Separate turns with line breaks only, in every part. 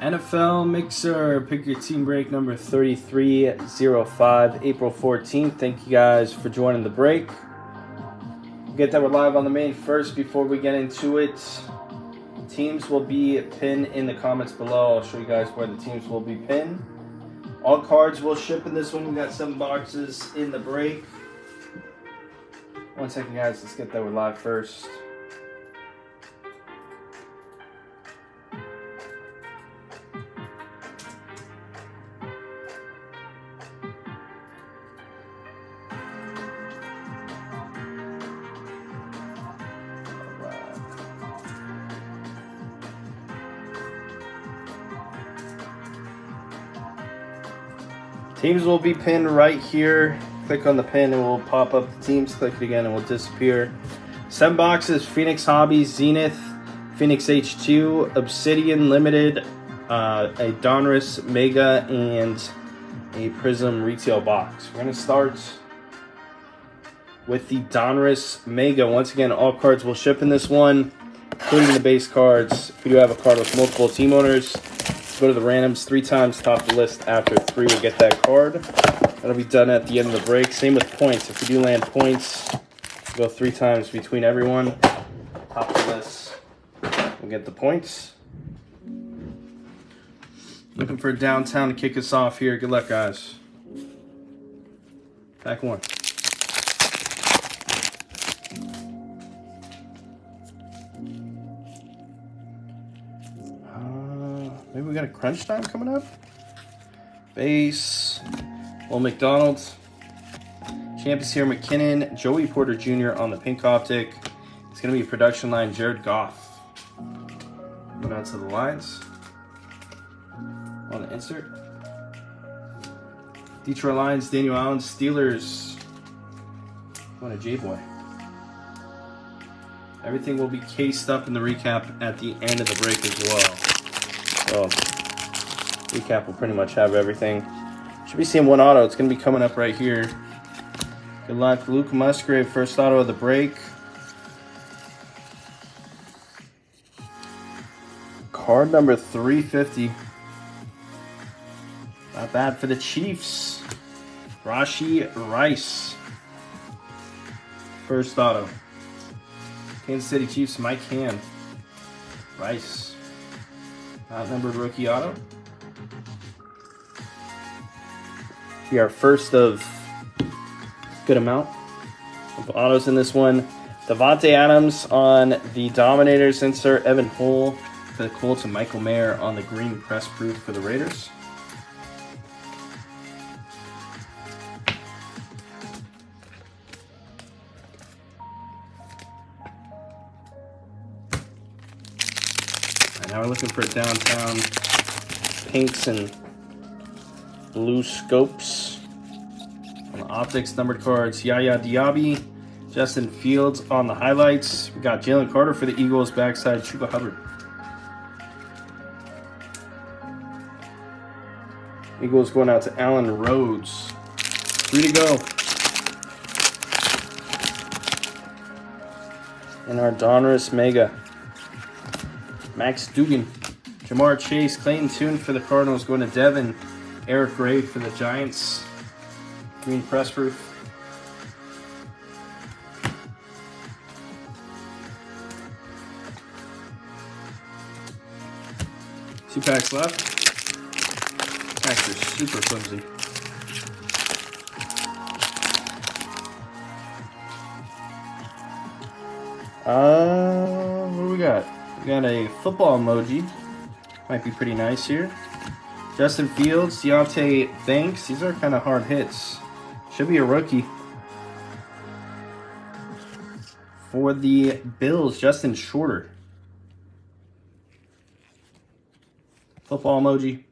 NFL Mixer, pick your team break number 3305, April 14th. Thank you guys for joining the break. Get that we're live on the main first before we get into it. Teams will be pinned in the comments below. I'll show you guys where the teams will be pinned. All cards will ship in this one. We got 7 boxes in the break. 1 second, guys. Let's get that we're live first. Teams will be pinned right here. Click on the pin and it will pop up the teams. Click it again and it will disappear. 7 boxes: Phoenix Hobbies, Zenith, Phoenix H2, Obsidian Limited, a Donruss Mega, and a Prism Retail box. We're going to start with the Donruss Mega. Once again, all cards will ship in this one, including the base cards. If you do have a card with multiple team owners, go to the randoms 3 times, top the list. After 3, we'll get that card. That'll be done at the end of the break. Same with points. If you do land points, go 3 times between everyone. Top the list, we'll get the points. Looking for downtown to kick us off here. Good luck, guys. Pack 1. Maybe we got a crunch time coming up. Base. Well, McDonald's. Champions here, McKinnon. Joey Porter Jr. on the pink optic. It's going to be a production line, Jared Goff. Going out to the lines. On the insert. Detroit Lions, Daniel Allan. Steelers. Going to Jayboi. Everything will be cased up in the recap at the end of the break as well. So, recap will pretty much have everything. Should be seeing 1 auto. It's going to be coming up right here. Good luck. Luke Musgrave, first auto of the break. Card number 350. Not bad for the Chiefs. Rashee Rice. First auto. Kansas City Chiefs, Mike Hamm. Rice. Outnumbered rookie auto. Be our first of good amount of autos in this one. Devontae Adams on the Dominators insert. Evan Hull for the Colts and Michael Mayer on the green press proof for the Raiders. Now we're looking for downtown pinks and blue scopes. On the optics, numbered cards, Yaya Diaby, Justin Fields on the highlights. We got Jalen Carter for the Eagles, backside Chuba Hubbard. Eagles going out to Allan Rhoads. 3 to go. In our Donruss Mega. Max Dugan, Jamar Chase, Clayton Tune for the Cardinals going to Devin, Eric Gray for the Giants, green press proof. Two packs left. Packs are super flimsy. What do we got? We got a football emoji. Might be pretty nice here. Justin Fields, Deontay Banks. These are kind of hard hits. Should be a rookie. For the Bills, Justin Shorter. Football emoji.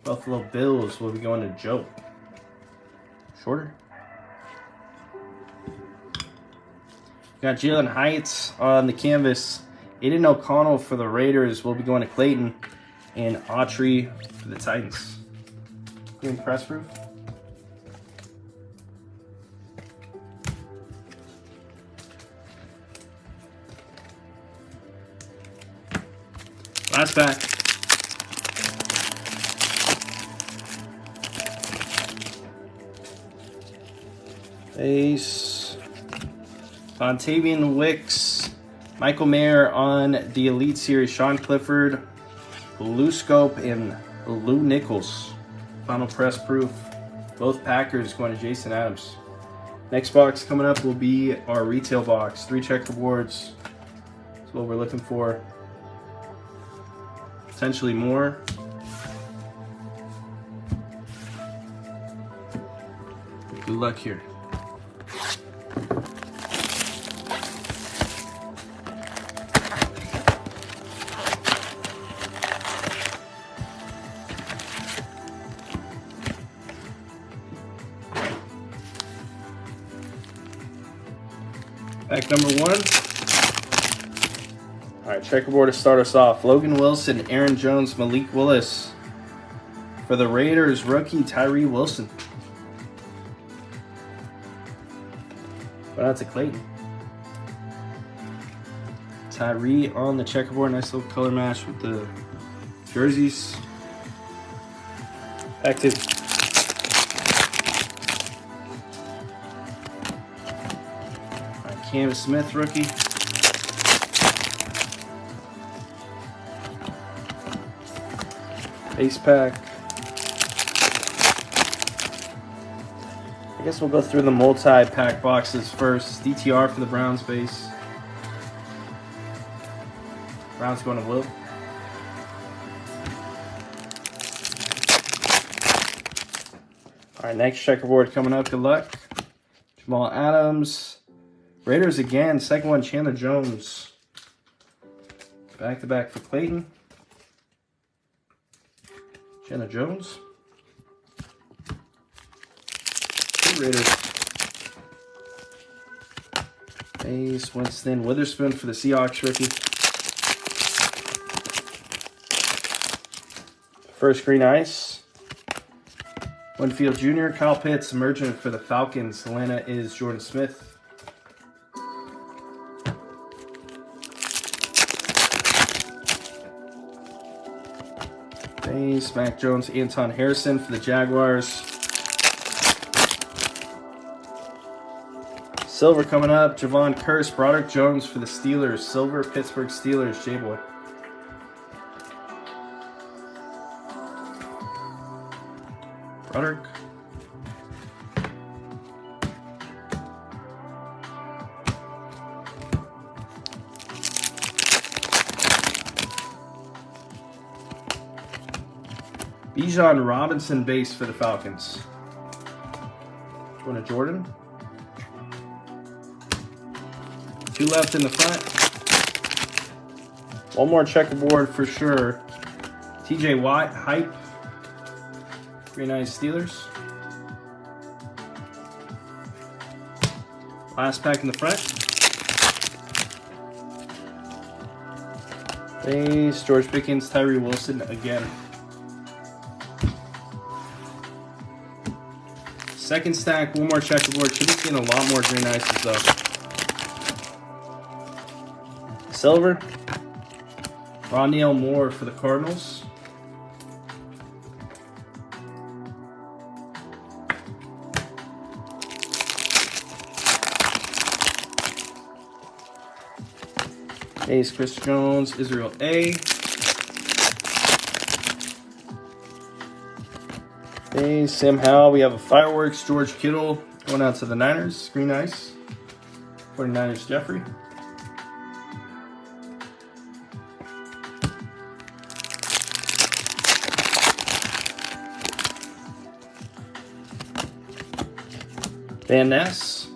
Buffalo Bills will be going to Joe Shorter. Got Jalen Heights on the canvas. Aiden O'Connell for the Raiders will be going to Clayton. And Autry for the Titans. Green press proof. Last pack. Ace. Vontavian Wicks. Michael Mayer on the Elite Series. Sean Clifford. Lou Scope and Lou Nichols. Final press proof. Both Packers going to Jason Adams. Next box coming up will be our retail box. 3 checkerboards. That's what we're looking for. Potentially more. Good luck here. Pack number 1. All right, checkerboard to start us off. Logan Wilson, Aaron Jones, Malik Willis. For the Raiders, rookie Tyree Wilson. Going out to Clayton. Tyree on the checkerboard. Nice little color match with the jerseys. Pack 2. Cam Smith, rookie. Base pack. I guess we'll go through the multi-pack boxes first. DTR for the Browns base. Browns going to Will. All right, next checkerboard coming up. Good luck. Jamal Adams. Raiders again, second one, Chandler Jones. Back-to-back for Clayton. Chandler Jones. Raiders. Ace Winston Witherspoon for the Seahawks rookie. First green ice. Winfield Jr., Kyle Pitts, emergent for the Falcons. Atlanta is Jordan Smith. Mac Jones, Anton Harrison for the Jaguars. Silver coming up, Javon Curse, Broderick Jones for the Steelers. Silver, Pittsburgh Steelers, Jayboi. Broderick. Bijan Robinson base for the Falcons. One of Jordan. 2 left in the front. One more checkerboard for sure. TJ Watt, hype. Very nice Steelers. Last pack in the front. Base, George Pickens, Tyree Wilson again. Second stack, one more checkerboard. Should be seeing a lot more green ices though. Silver. Rondale Moore for the Cardinals. Ace Chris Jones, Israel A. Hey, Sam Howell. We have a fireworks. George Kittle going out to the Niners. Green ice. 49ers Jeffrey. Van Ness.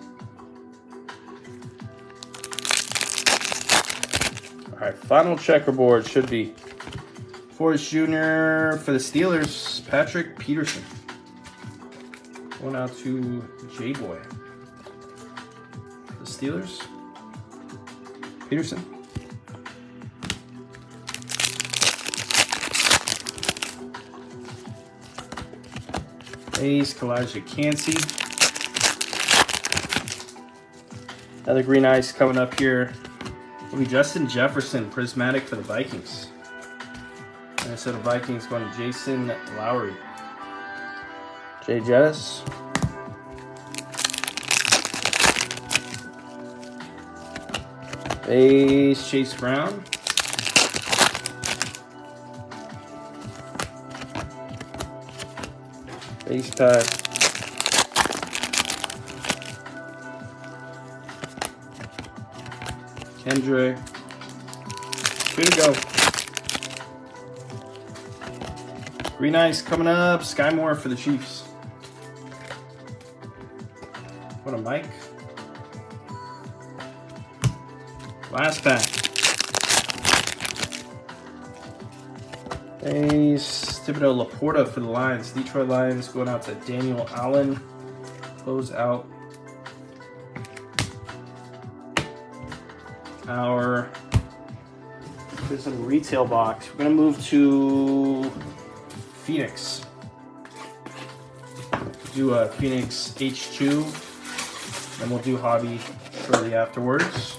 All right, final checkerboard should be Forrest Jr. for the Steelers, Patrick Peterson. Going out to Jayboi. The Steelers, Peterson. Ace, Kalijah Cansey. Another green ice coming up here. Will be Justin Jefferson, prismatic for the Vikings. Minnesota Vikings going to Jason Lowery. Jay Jettis. Base Chase Brown. Base pack. Kendrick. Good to go. Green Ice coming up. Sky Moore for the Chiefs. What a Mike. Last pack. Base Thibodeau Laporta for the Lions. Detroit Lions going out to Daniel Allan. Close out our retail box. We're going to move to Phoenix. Do a Phoenix H2. And we'll do hobby shortly afterwards.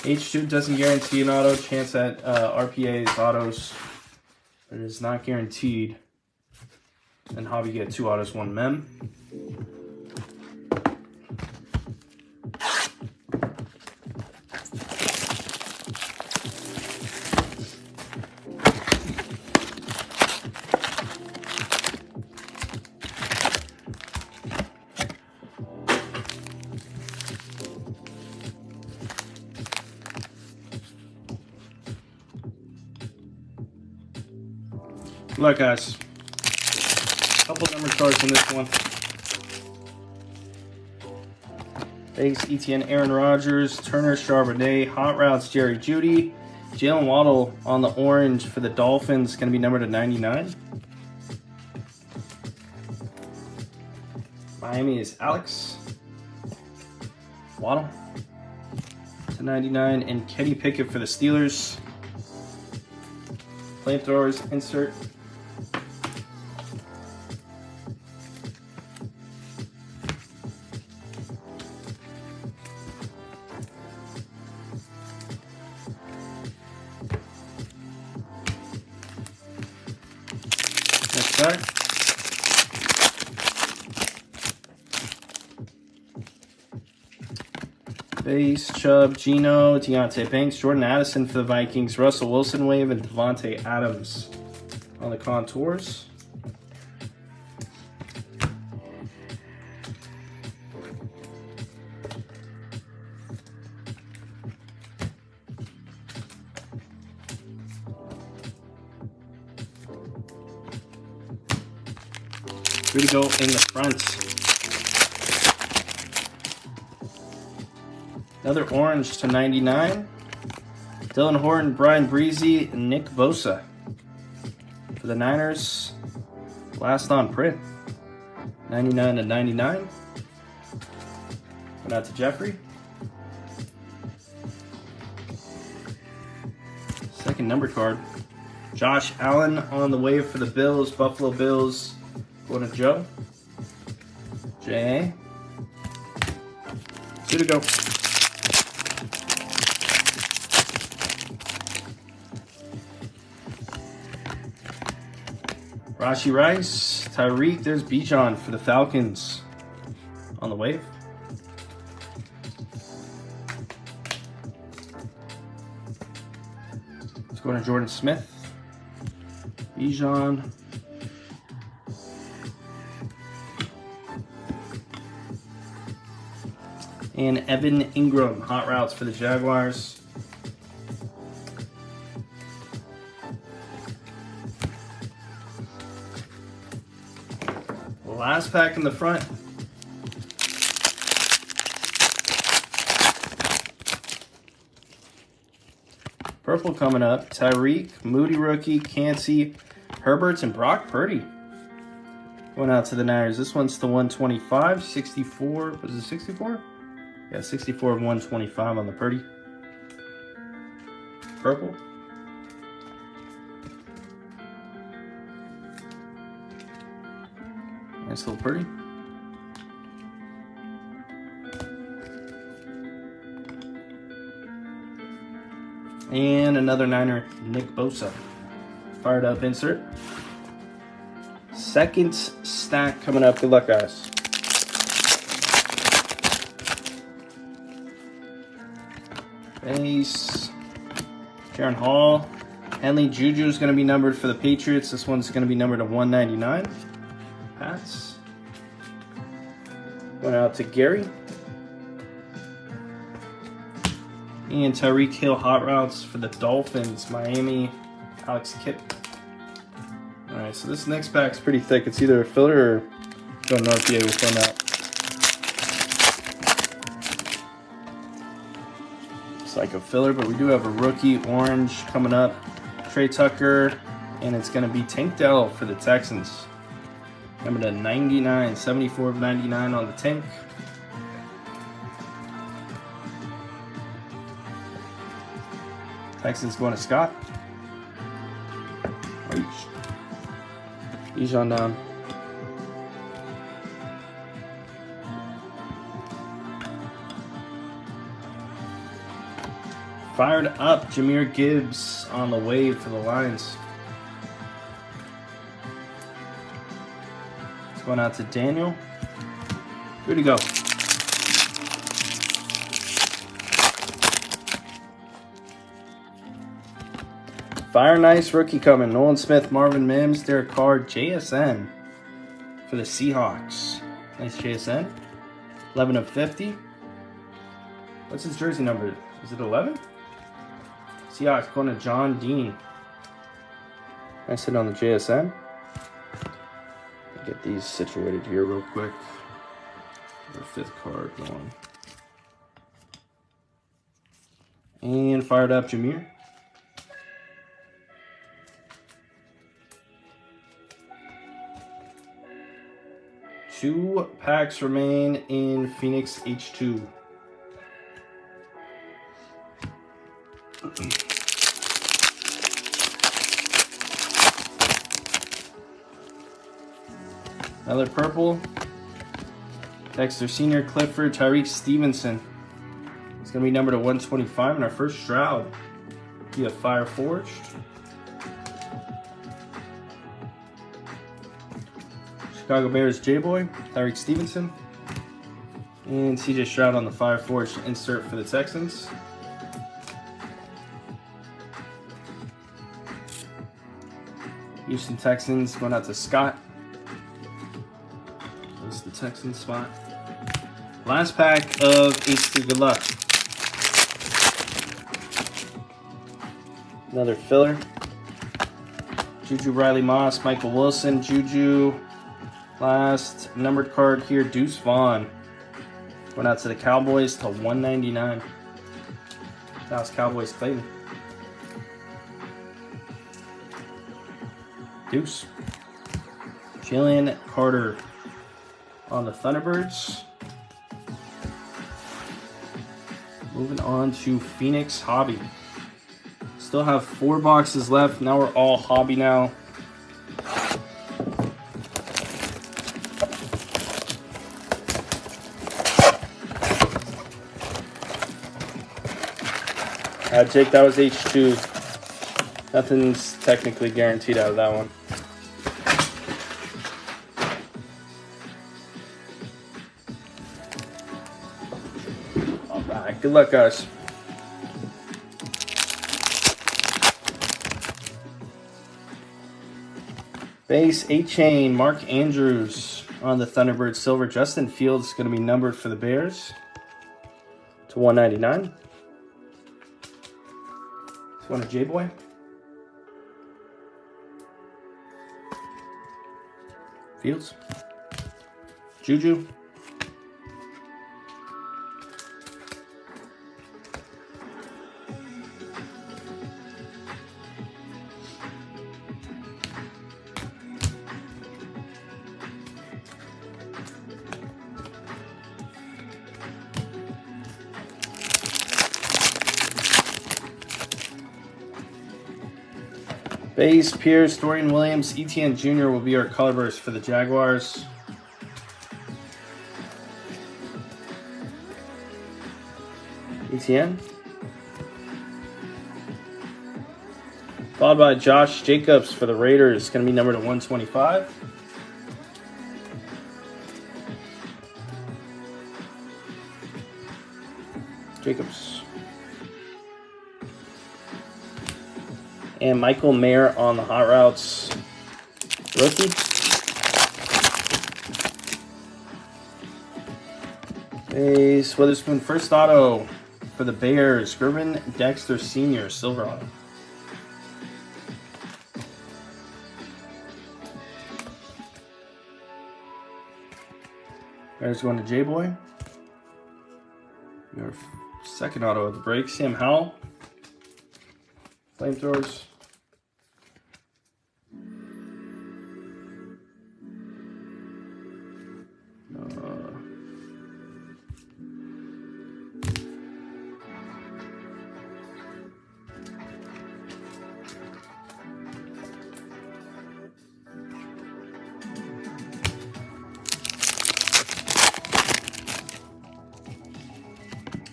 H2 doesn't guarantee an auto. Chance at RPA's autos. It is not guaranteed. And hobby get 2 autos, 1 mem. Good luck, guys. Couple number cards in this one. Base ETN Aaron Rodgers, Turner Charbonnet, Hot Routes Jerry Jeudy, Jalen Waddle on the orange for the Dolphins, going to be numbered to 99. Miami is Alex Waddle to 99, and Kenny Pickett for the Steelers. Flamethrowers insert. Base, Chubb, Gino, Deontay Banks, Jordan Addison for the Vikings, Russell Wilson wave, and Devontae Adams on the contours. Way to go in the front. Another orange to 99. Dylan Horton, Brian Breezy, and Nick Bosa. For the Niners, last on print. 99 to 99. Going out to Jeffrey. Second number card. Josh Allen on the wave for the Bills. Buffalo Bills. Going to Joe. J.A. 2 to go. Rashi Rice, Tyreek, there's Bijan for the Falcons on the wave. Let's go to Jordan Smith. Bijan. And Evan Ingram, Hot Routes for the Jaguars. Last pack in the front. Purple coming up. Tyreek, Moody rookie, Cansey, Herberts, and Brock Purdy. Going out to the Niners. This one's to 125, 64. Was it 64? Yeah, 64 of 125 on the Purdy. Purple. Nice little Purdy. And another Niner, Nick Bosa. Fired up insert. Second stack coming up. Good luck, guys. Base. Jaron Hall. Henley Juju is going to be numbered for the Patriots. This one's going to be numbered to 199. Pats. Going out to Gary. And Tyreek Hill Hot Routes for the Dolphins. Miami, Alex Kipp. Alright, so this next pack's pretty thick. It's either a filler or going North VA. We'll find out. It's like a filler, but we do have a rookie orange coming up. Trey Tucker, and it's going to be Tank Dell for the Texans. Number to 99, 74 of 99 on the Tank. Texans going to Scott. He's on down. Fired up, Jahmyr Gibbs on the wave for the Lions. It's going out to Daniel. Good to go. Fire nice rookie coming. Nolan Smith, Marvin Mims, Derek Carr, JSN for the Seahawks. Nice JSN. 11 of 50. What's his jersey number? Is it 11? Seahawks going to John Dean. Nice hit on the JSN. Get these situated here real quick. The fifth card going. And fired up Jahmyr. Two packs remain in Phoenix H2. Another purple. Dexter Sr., Clifford, Tyreek Stevenson. It's going to be numbered to 125 in our first Shroud. Be a Fire Forged. Chicago Bears Jayboi, Tyreek Stevenson. And CJ Stroud on the Fire Forged insert for the Texans. Houston Texans going out to Scott. That's the Texans spot. Last pack of H2. Good luck. Another filler. Juju Riley Moss, Michael Wilson, Juju. Last numbered card here, Deuce Vaughn. Going out to the Cowboys to 199. Dallas Cowboys Clayton. Deuce. Jalen Carter on the Thunderbirds. Moving on to Phoenix Hobby. Still have 4 boxes left. Now we're all hobby now. Jake, that was H2. Nothing's technically guaranteed out of that one. All right, good luck, guys. Base A-Chain, Mark Andrews on the Thunderbird Silver. Justin Fields is going to be numbered for the Bears to 199. One of Jayboi. Fields. Juju. Base, Pierce, Dorian Williams, Etienne Jr. will be our color burst for the Jaguars. Etienne. Followed by Josh Jacobs for the Raiders. Going to be numbered to 125. Jacobs. And Michael Mayer on the Hot Routes rookie. Ace Witherspoon first auto for the Bears. Gervin Dexter Sr. Silver auto. Bears going to Jayboi. Your second auto of the break. Sam Howell. Flamethrowers.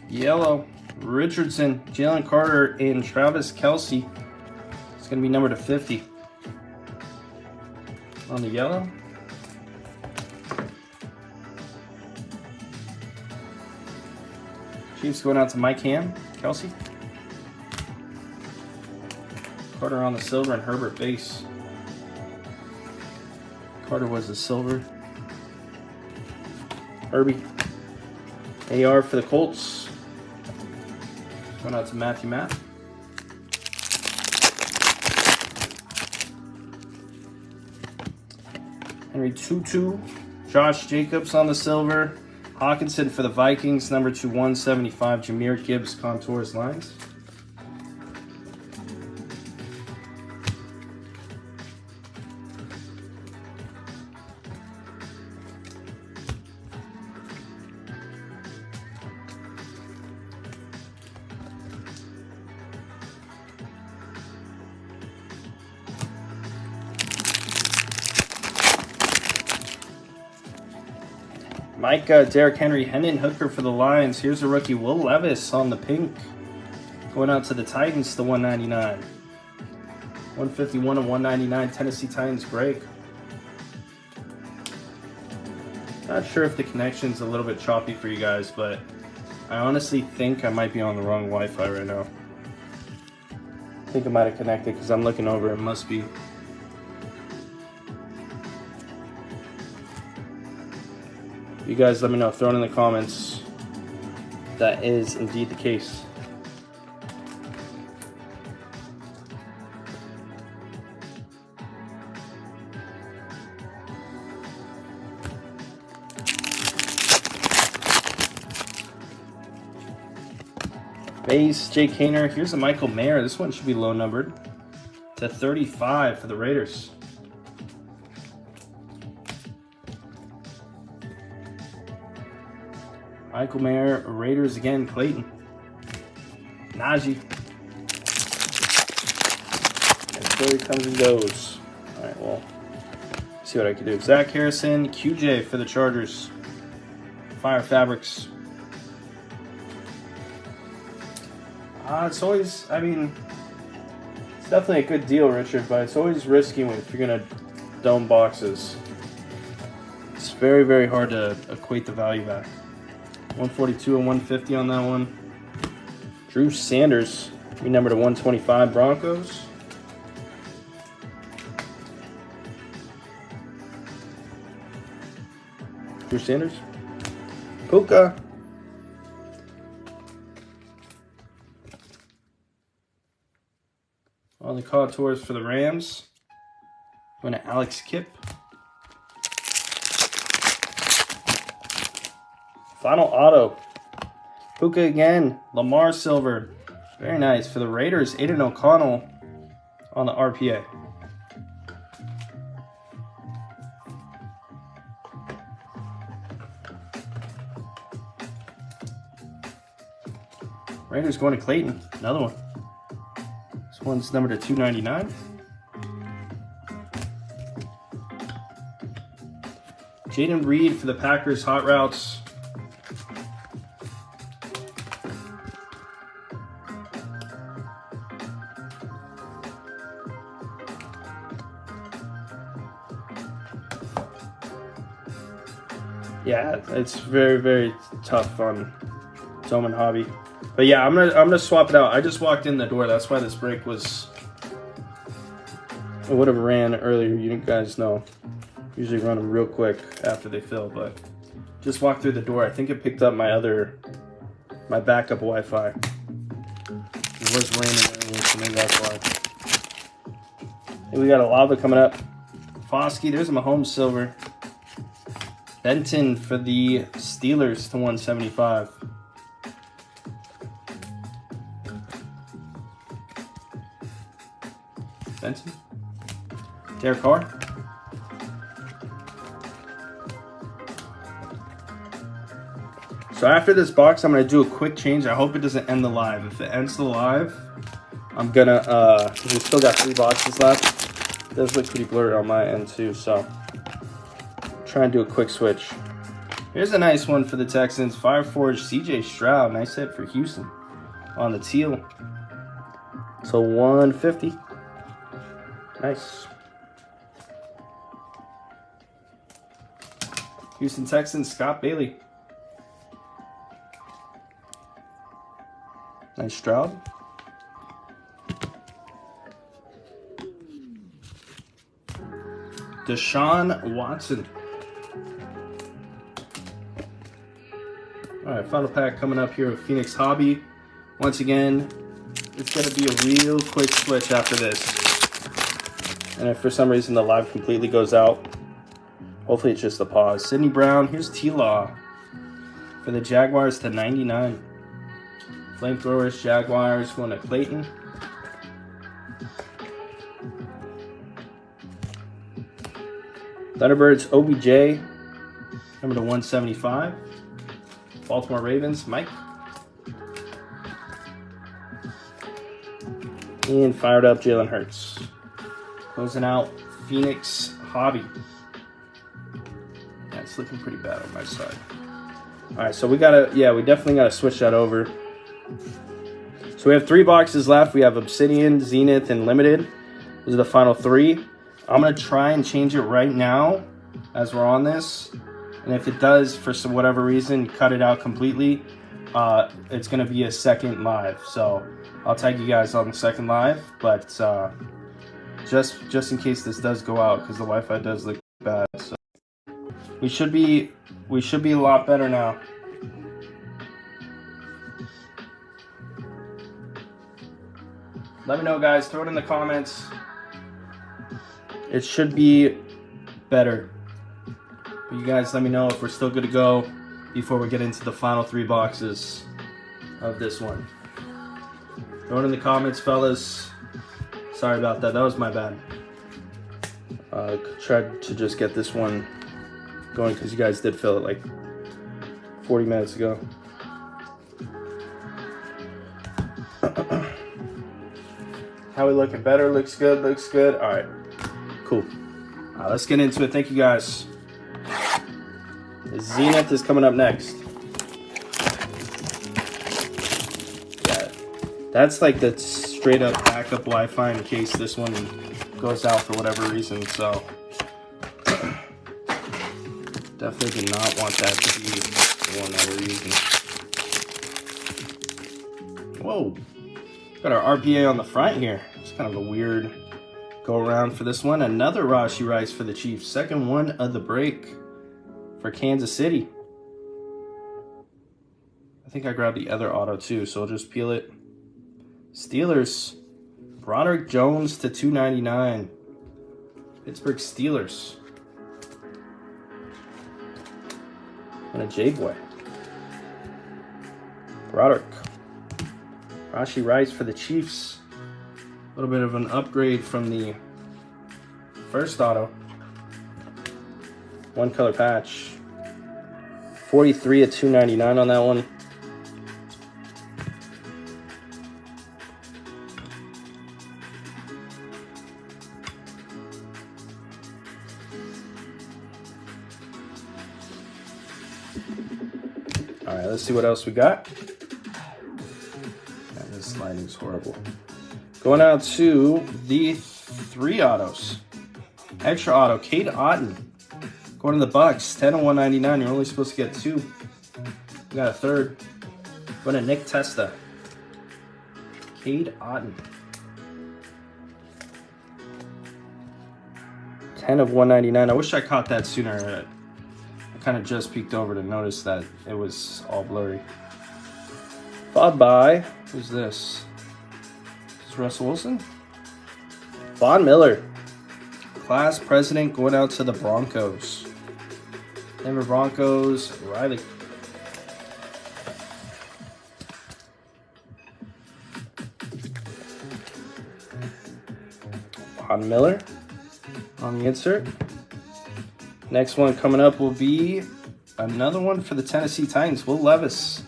Yellow, Richardson, Jalen Carter, and Travis Kelce. It's going to be numbered to 50. On the yellow. Chiefs going out to Mike Hamm, Kelce. Carter on the silver and Herbert base. Carter was the silver. Herbie. AR for the Colts. Going out to Matthew Mapp. Henry Tutu. Josh Jacobs on the silver. Hawkinson for the Vikings. Number 2/175. Jahmyr Gibbs contours lines. Mike, Derrick Henry, Hendon Hooker for the Lions. Here's a rookie, Will Levis on the pink. Going out to the Titans, the 199. 151 and 199, Tennessee Titans break. Not sure if the connection's a little bit choppy for you guys, but I honestly think I might be on the wrong Wi-Fi right now. I think I might have connected because I'm looking over. It must be. You guys let me know. Throw it in the comments. That is indeed the case. Base, Jake Haener. Here's a Michael Mayer. This one should be low numbered. To 35 for the Raiders. Michael Mayer, Raiders again, Clayton. Najee. And Philly comes and goes. All right, well, see what I can do. Zach Harrison, QJ for the Chargers. Fire Fabrics. It's always, I mean, it's definitely a good deal, Richard, but it's always risky if you're going to dome boxes. It's very, very hard to equate the value back. 142 and 150 on that one. Drew Sanders, we numbered to 125 Broncos. Drew Sanders. Puka. On the contours for the Rams. Going to Alex Kipp. Final auto. Puka again. Lamar Silver. Very nice. For the Raiders, Aiden O'Connell on the RPA. Raiders going to Clayton. Another one. This one's numbered to 299. Jaden Reed for the Packers Hot Routes. Yeah, it's very, very tough on Tillman Hobby. But yeah, I'm gonna swap it out. I just walked in the door. That's why this break was. It would have ran earlier. You guys know. Usually run them real quick after they fill, but just walked through the door. I think it picked up my backup Wi-Fi. It was raining earlier, so maybe that's why. Hey, we got a lava coming up. Foskey, there's a Mahomes silver. Benton for the Steelers to 175. Benton. Derek Carr. So after this box, I'm going to do a quick change. I hope it doesn't end the live. If it ends the live, I'm going to, we still got 3 boxes left. It does look pretty blurry on my end too, so try and do a quick switch. Here's a nice one for the Texans. Fireforge CJ Stroud. Nice hit for Houston on the teal. So 150. Nice. Houston Texans, Scott Bailey. Nice Stroud. Deshaun Watson. All right, final pack coming up here with Phoenix Hobby. Once again, it's going to be a real quick switch after this. And if for some reason the live completely goes out, hopefully it's just a pause. Sidney Brown, here's T-Law for the Jaguars to 99. Flamethrowers, Jaguars, going to Clayton. Thunderbirds, OBJ, number to 175. Baltimore Ravens, Mike. And fired up Jalen Hurts. Closing out Phoenix Hobby. Yeah, it's looking pretty bad on my side. All right, so we definitely gotta switch that over. So we have 3 boxes left. We have Obsidian, Zenith, and Limited. Those are the final 3. I'm gonna try and change it right now as we're on this. And if it does, for whatever reason, cut it out completely, it's gonna be a second live. So I'll tag you guys on the second live, but just in case this does go out, because the Wi-Fi does look bad. So we should be a lot better now. Let me know, guys. Throw it in the comments. It should be better. But you guys let me know if we're still good to go before we get into the final 3 boxes of this one. Throw it in the comments, fellas. Sorry about that. That was my bad. Tried to just get this one going because you guys did fill it like 40 minutes ago. How we looking? Better? Looks good? Looks good? All right. Cool. All right, let's get into it. Thank you, guys. The Zenith is coming up next. Yeah, that's like the straight up backup Wi-Fi in case this one goes out for whatever reason. So definitely do not want that to be the one that we're using. Whoa. Got our RPA on the front here. It's kind of a weird go around for this one. Another Rashi Rice for the Chiefs. Second one of the break for Kansas City. I think I grabbed the other auto too, so I'll just peel it. Steelers. Broderick Jones to 299. Pittsburgh Steelers. And a Jayboi. Broderick. Rashi Rice for the Chiefs. A little bit of an upgrade from the first auto. 1 color patch. 43 at 299 on that one. All right, let's see what else we got. This lighting's horrible. Going out to the 3 autos. Extra auto, Cade Otton Going to the Bucks, 10 of 199. You're only supposed to get 2. We got a third. Going to Nick Testa. Cade Otton. 10 of 199. I wish I caught that sooner. I kind of just peeked over to notice that it was all blurry. Followed by, who's this? Is this Russell Wilson? Von Miller. Class president going out to the Broncos. Denver Broncos, Riley. Von Miller on the insert. Next one coming up will be another one for the Tennessee Titans. Will Levis.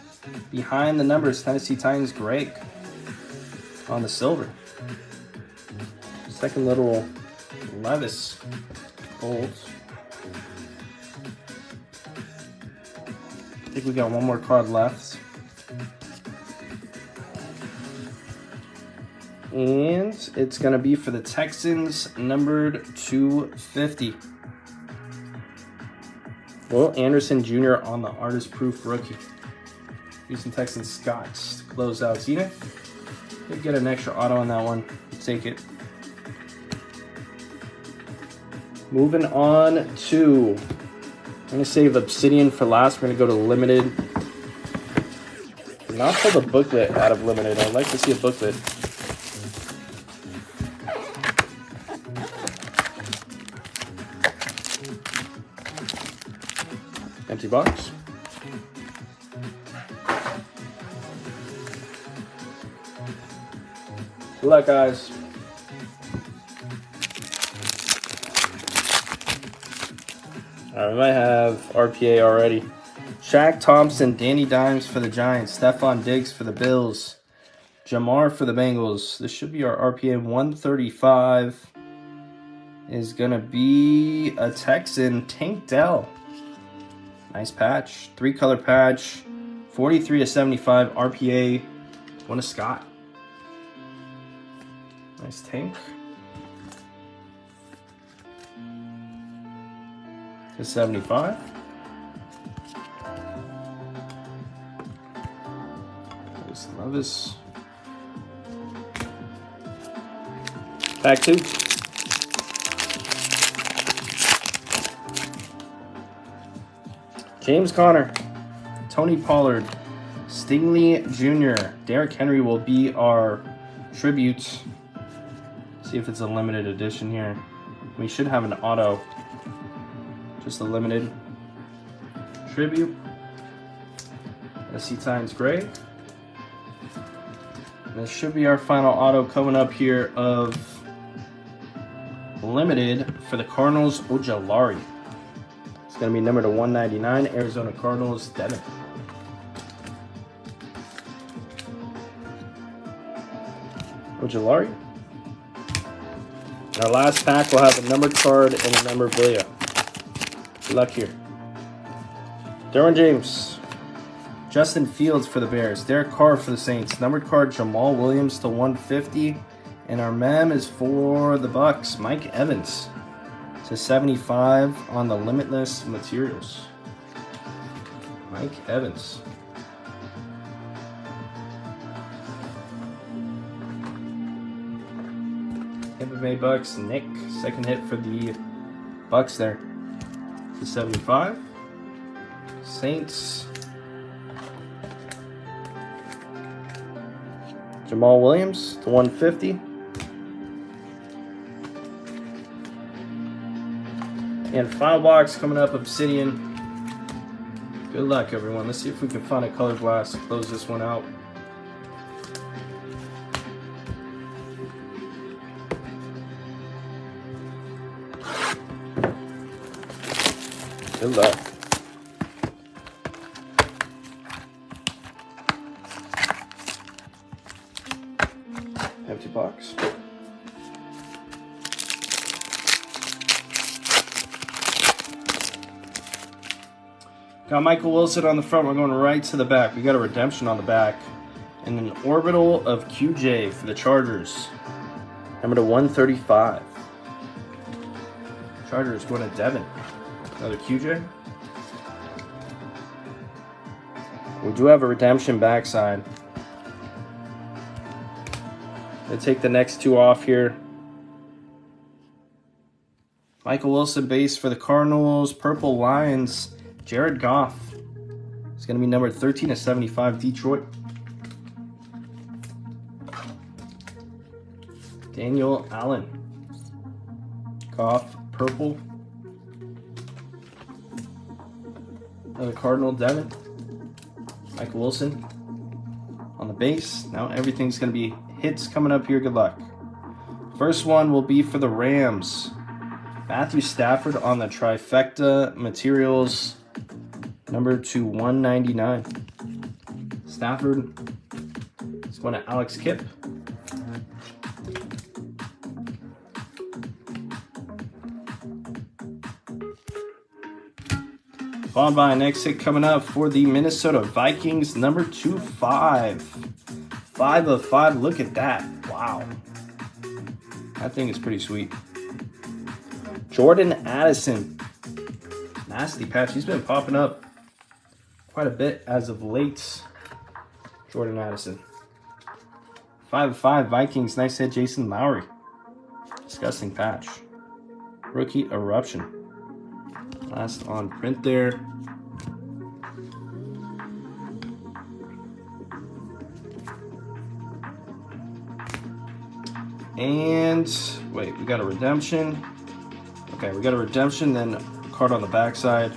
Behind the numbers, Tennessee Titans, Greg on the silver. Second little Levis gold. I think we got one more card left. And it's going to be for the Texans, numbered 250. Will Anderson Jr. on the artist proof rookie. Houston Texans Scots to close out Zenith. Did get an extra auto on that one. Take it. Moving on to, I'm going to save Obsidian for last. We're going to go to Limited. Not pull the booklet out of Limited. I'd like to see a booklet. Empty box. Good luck, guys. We might have RPA already. Shaq Thompson, Danny Dimes for the Giants, Stephon Diggs for the Bills, Jamar for the Bengals. This should be our RPA 135. Is going to be a Texan, Tank Dell. Nice patch. 3-color patch. 43 to 75 RPA. One of Scott. Nice Tank. To 75. There's Levis. Pack 2. James Conner, Tony Pollard, Stingley Jr., Derrick Henry will be our tribute. See if it's a limited edition here. We should have an auto. Just a limited tribute. SC Times Gray. And this should be our final auto coming up here of limited for the Cardinals, Ojulari. It's going to be numbered to 199, Arizona Cardinals, Devin. Ojulari. Our last pack will have a numbered card and a memorabilia. Good luck here. Derwin James. Justin Fields for the Bears. Derek Carr for the Saints. Numbered card Jamal Williams to 150. And our mem is for the Bucks. Mike Evans to 75 on the Limitless Materials. Mike Evans. Tampa Bay Bucks. Nick. Second hit for the Bucks there. To 75. Saints. Jamal Williams to 150. And final box coming up, Obsidian. Good luck, everyone. Let's see if we can find a color blast to close this one out. Good luck. Empty box. Got Michael Wilson on the front. We're going right to the back. We got a redemption on the back. And an orbital of QJ for the Chargers. Number to 135. Chargers going to Devin. Another QJ. We do have a redemption backside. Let's take the next two off here. Michael Wilson base for the Cardinals. Purple Lions. Jared Goff. It's going to be numbered 13/75 Detroit. Daniel Allan. Goff, purple. Another Cardinal, Devin. Michael Wilson on the base. Now everything's going to be hits coming up here. Good luck. First one will be for the Rams. Matthew Stafford on the trifecta materials, number to 199. Stafford is going to Alex Kipp. Followed by next hit coming up for the Minnesota Vikings, number 25. 5 of 5. Look at that. Wow. That thing is pretty sweet. Jordan Addison. Nasty patch. He's been popping up quite a bit as of late. Jordan Addison. 5 of 5 Vikings. Nice hit, Jason Lowery. Disgusting patch. Rookie Eruption. Last on print there. And wait, we got a redemption. Okay, we got a redemption, then a card on the backside.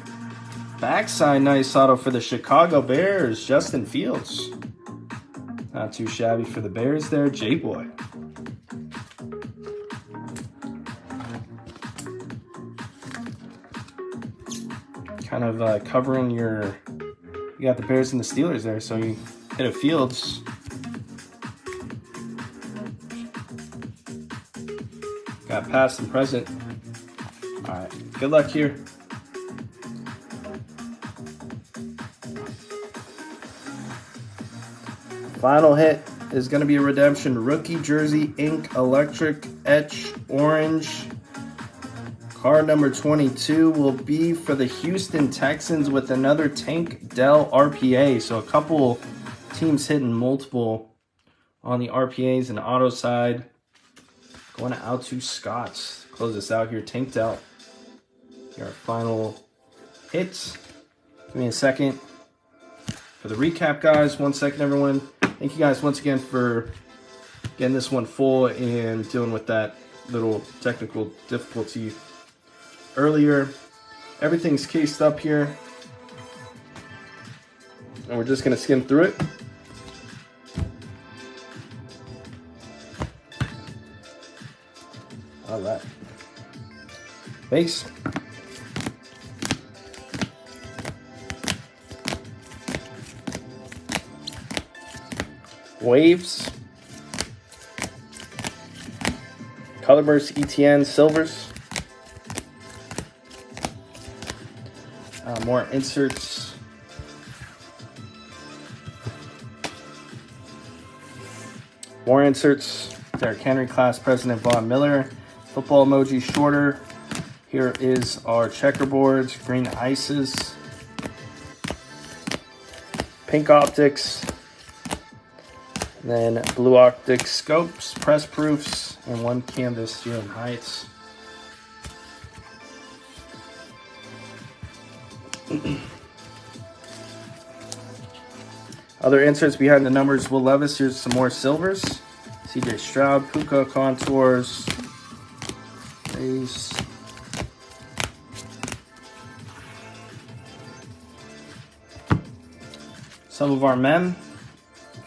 Backside, nice auto for the Chicago Bears, Justin Fields. Not too shabby for the Bears there, Jayboi. Kind of covering your, you got the Bears and the Steelers there, so you hit a Fields. Got past and present. All right, good luck here. Final hit is going to be a redemption. Rookie jersey, ink, electric, etch, orange. Card number 22 will be for the Houston Texans with another Tank Dell RPA. So a couple teams hitting multiple on the RPAs and auto side. Going out to Scott's. Close this out here. Tank Dell. Here, our final hits. Give me a second for the recap, guys. 1 second, everyone. Thank you guys once again for getting this one full and dealing with that little technical difficulty earlier. Everything's cased up here, and we're just going to skim through it. All right. Base. Waves. Colorburst ETN Silvers. More inserts. More inserts. Derrick Henry, Class President Von Miller. Football emoji shorter. Here is our checkerboards. Green ices. Pink optics. And then blue optic scopes, press proofs, and one canvas here in Heights. Other inserts behind the numbers, Will Levis. Here's some more silvers. CJ Stroud, Puka contours. Base. Some of our men.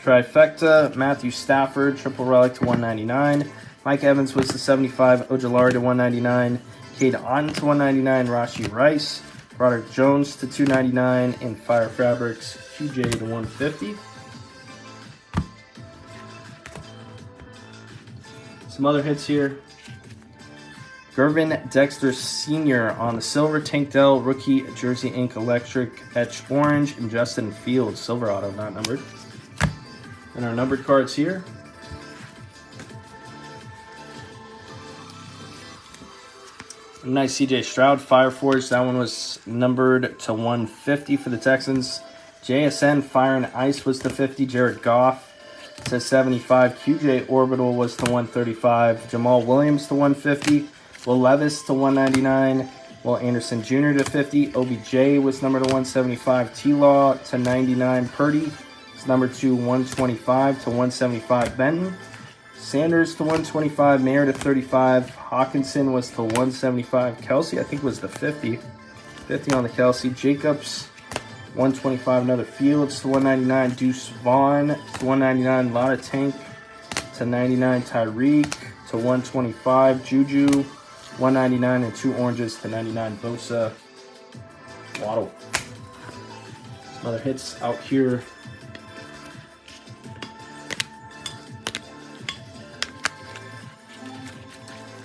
Trifecta, Matthew Stafford, triple relic to 199. Mike Evans was to 75, Ojulari to 199. Cade Otton to 199, Rashee Rice. Broderick Jones to 299, and Fire Fabrics QJ to 150. Some other hits here. Gervin Dexter Sr. on the silver, Tank Dell, rookie jersey ink electric, etch orange, and Justin Fields, silver auto, not numbered. And our numbered cards here. Nice CJ Stroud, Fire Force. That one was numbered to 150 for the Texans. JSN, Fire and Ice was to 50. Jared Goff to 75. QJ Orbital was to 135. Jamal Williams to 150. Will Levis to 199. Will Anderson Jr. to 50. OBJ was numbered to 175. T-Law to 99. Purdy is numbered to 125 to 175. Benton. Sanders to 125, Mayer to 35, Hawkinson was to 175, Kelsey I think was the 50 on the Kelsey, Jacobs 125, another Fields to 199, Deuce Vaughn to 199, Lotta Tank to 99, Tyreek to 125, Juju 199, and 2 oranges to 99, Bosa, Waddle. Some other hits out here.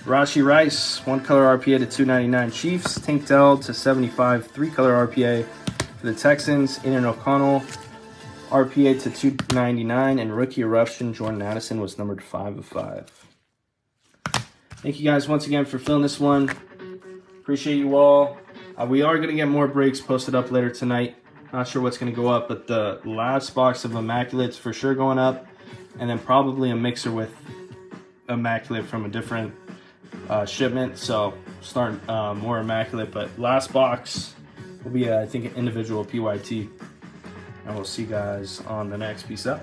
Rashi Rice, 1 color RPA to 299 Chiefs. Tank Dell to 75, 3 color RPA for the Texans. Ian O'Connell, RPA to 299. And rookie eruption, Jordan Addison was numbered 5 of 5. Thank you guys once again for filling this one. Appreciate you all. We are going to get more breaks posted up later tonight. Not sure what's going to go up, but the last box of Immaculate's for sure going up. And then probably a mixer with Immaculate from a different shipment, so start more Immaculate, but last box will be I think an individual PYT, and we'll see you guys on the next. Peace out.